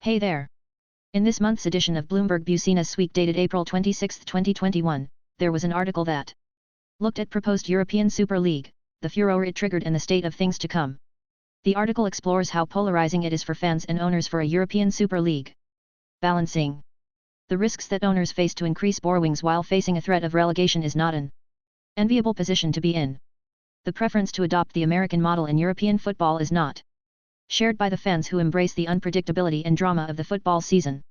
Hey there! In this month's edition of Bloomberg Businessweek dated April 26, 2021, there was an article that looked at proposed European Super League, the furore it triggered and the state of things to come. The article explores how polarizing it is for fans and owners for a European Super League. Balancing the risks that owners face to increase borrowings while facing a threat of relegation is not an enviable position to be in. The preference to adopt the American model in European football is not shared by the fans who embrace the unpredictability and drama of the football season.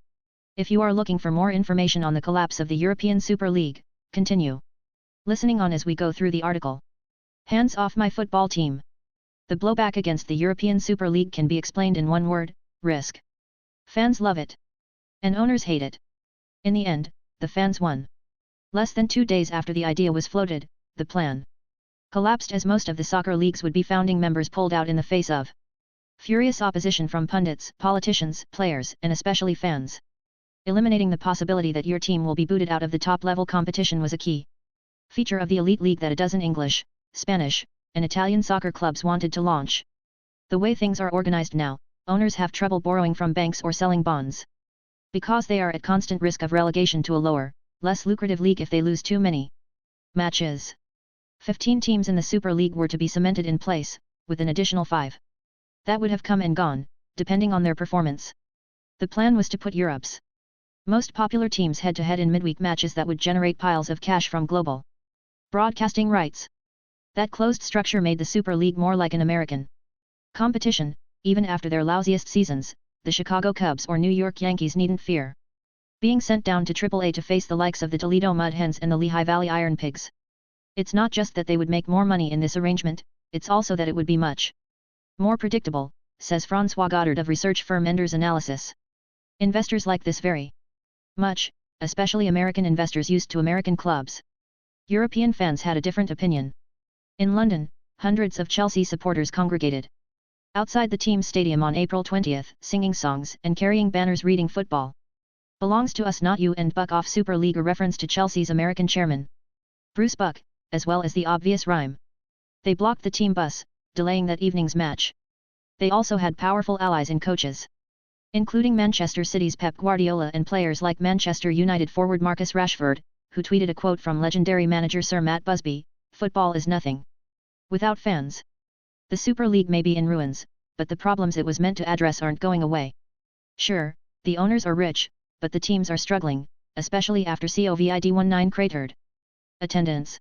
If you are looking for more information on the collapse of the European Super League, continue listening on as we go through the article. Hands off my football team. The blowback against the European Super League can be explained in one word: risk. Fans love it, and owners hate it. In the end, the fans won. Less than 2 days after the idea was floated, the plan collapsed as most of the soccer league's would-be founding members pulled out in the face of furious opposition from pundits, politicians, players, and especially fans. Eliminating the possibility that your team will be booted out of the top-level competition was a key feature of the elite league that a dozen English, Spanish, and Italian soccer clubs wanted to launch. The way things are organized now, owners have trouble borrowing from banks or selling bonds, because they are at constant risk of relegation to a lower, less lucrative league if they lose too many matches. 15 teams in the Super League were to be cemented in place, with an additional 5 that would have come and gone, depending on their performance. The plan was to put Europe's most popular teams head-to-head in midweek matches that would generate piles of cash from global broadcasting rights. That closed structure made the Super League more like an American competition. Even after their lousiest seasons, the Chicago Cubs or New York Yankees needn't fear being sent down to AAA to face the likes of the Toledo Mud Hens and the Lehigh Valley Iron Pigs. It's not just that they would make more money in this arrangement, it's also that it would be much more predictable, says Francois Goddard of research firm Enders Analysis. Investors like this very much, especially American investors used to American clubs. European fans had a different opinion. In London, hundreds of Chelsea supporters congregated outside the team's stadium on April 20, singing songs and carrying banners reading "Football belongs to us, not you," and "Buck off Super League," a reference to Chelsea's American chairman, Bruce Buck, as well as the obvious rhyme. They blocked the team bus, delaying that evening's match. They also had powerful allies in coaches, including Manchester City's Pep Guardiola and players like Manchester United forward Marcus Rashford, who tweeted a quote from legendary manager Sir Matt Busby: "Football is nothing without fans." The Super League may be in ruins, but the problems it was meant to address aren't going away. Sure, the owners are rich, but the teams are struggling, especially after COVID-19 cratered attendance.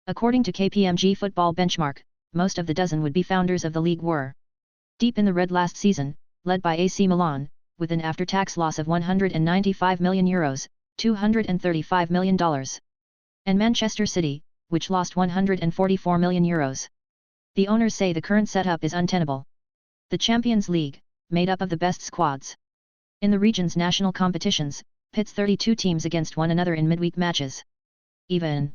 According to KPMG Football Benchmark, most of the dozen would-be founders of the league were deep in the red last season, led by AC Milan, with an after-tax loss of €195 million, $235 million, and Manchester City, which lost €144 million. The owners say the current setup is untenable. The Champions League, made up of the best squads in the region's national competitions, pits 32 teams against one another in midweek matches. Even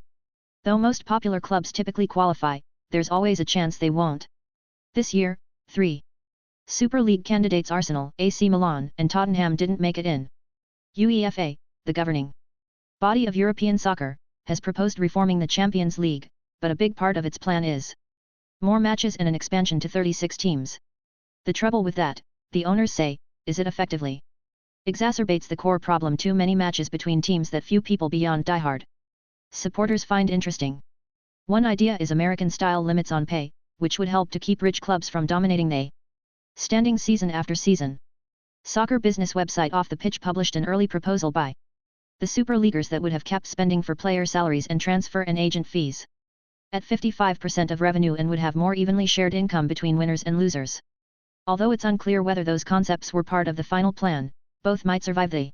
though most popular clubs typically qualify, there's always a chance they won't. This year, 3 Super League candidates, Arsenal, AC Milan, and Tottenham, didn't make it in. UEFA, the governing body of European soccer, has proposed reforming the Champions League, but a big part of its plan is more matches and an expansion to 36 teams. The trouble with that, the owners say, is it effectively exacerbates the core problem: too many matches between teams that few people beyond diehard supporters find interesting. One idea is American-style limits on pay, which would help to keep rich clubs from dominating the standing season after season. Soccer business website Off the Pitch published an early proposal by the Super Leaguers that would have capped spending for player salaries and transfer and agent fees at 55% of revenue and would have more evenly shared income between winners and losers. Although it's unclear whether those concepts were part of the final plan, both might survive the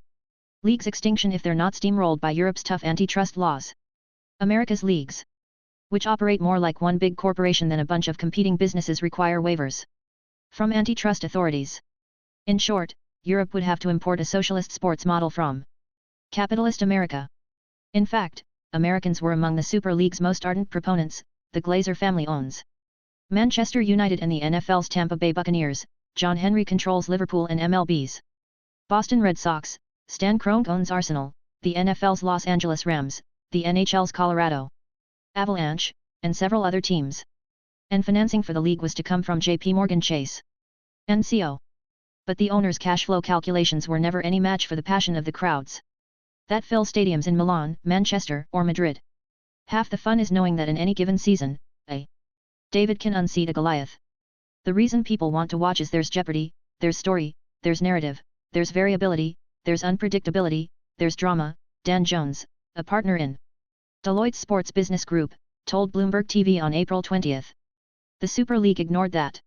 league's extinction if they're not steamrolled by Europe's tough antitrust laws. America's leagues, which operate more like one big corporation than a bunch of competing businesses, require waivers from antitrust authorities. In short, Europe would have to import a socialist sports model from capitalist America. In fact, Americans were among the Super League's most ardent proponents. The Glazer family owns Manchester United and the NFL's Tampa Bay Buccaneers. John Henry controls Liverpool and MLB's Boston Red Sox. Stan Kroenke owns Arsenal, the NFL's Los Angeles Rams, the NHL's Colorado Avalanche, and several other teams. And financing for the league was to come from JP Morgan Chase & Co. But the owners' cash flow calculations were never any match for the passion of the crowds that fill stadiums in Milan, Manchester, or Madrid. Half the fun is knowing that in any given season, a David can unseat a Goliath. The reason people want to watch is there's jeopardy, there's story, there's narrative, there's variability, there's unpredictability, there's drama, Dan Jones, a partner in Deloitte's Sports Business Group, told Bloomberg TV on April 20. The Super League ignored that.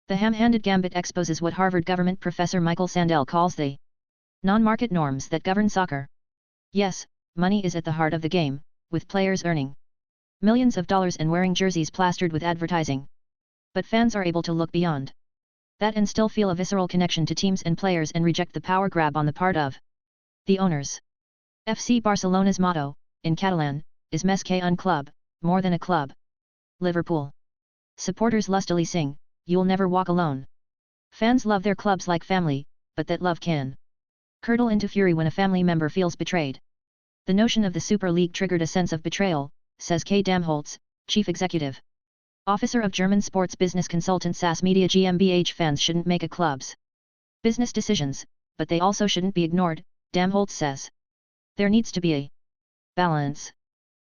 The ham-handed gambit exposes what Harvard government professor Michael Sandel calls the non-market norms that govern soccer. Yes, money is at the heart of the game, with players earning millions of dollars and wearing jerseys plastered with advertising. But fans are able to look beyond that and still feel a visceral connection to teams and players and reject the power grab on the part of the owners. FC Barcelona's motto, in Catalan, is Més que un club, more than a club. Liverpool supporters lustily sing, "You'll never walk alone." Fans love their clubs like family, but that love can curdle into fury when a family member feels betrayed. The notion of the Super League triggered a sense of betrayal, says K. Damholtz, chief executive officer of German sports business consultant SAS Media GmbH. Fans shouldn't make a club's business decisions, but they also shouldn't be ignored, Damholtz says. There needs to be a balance.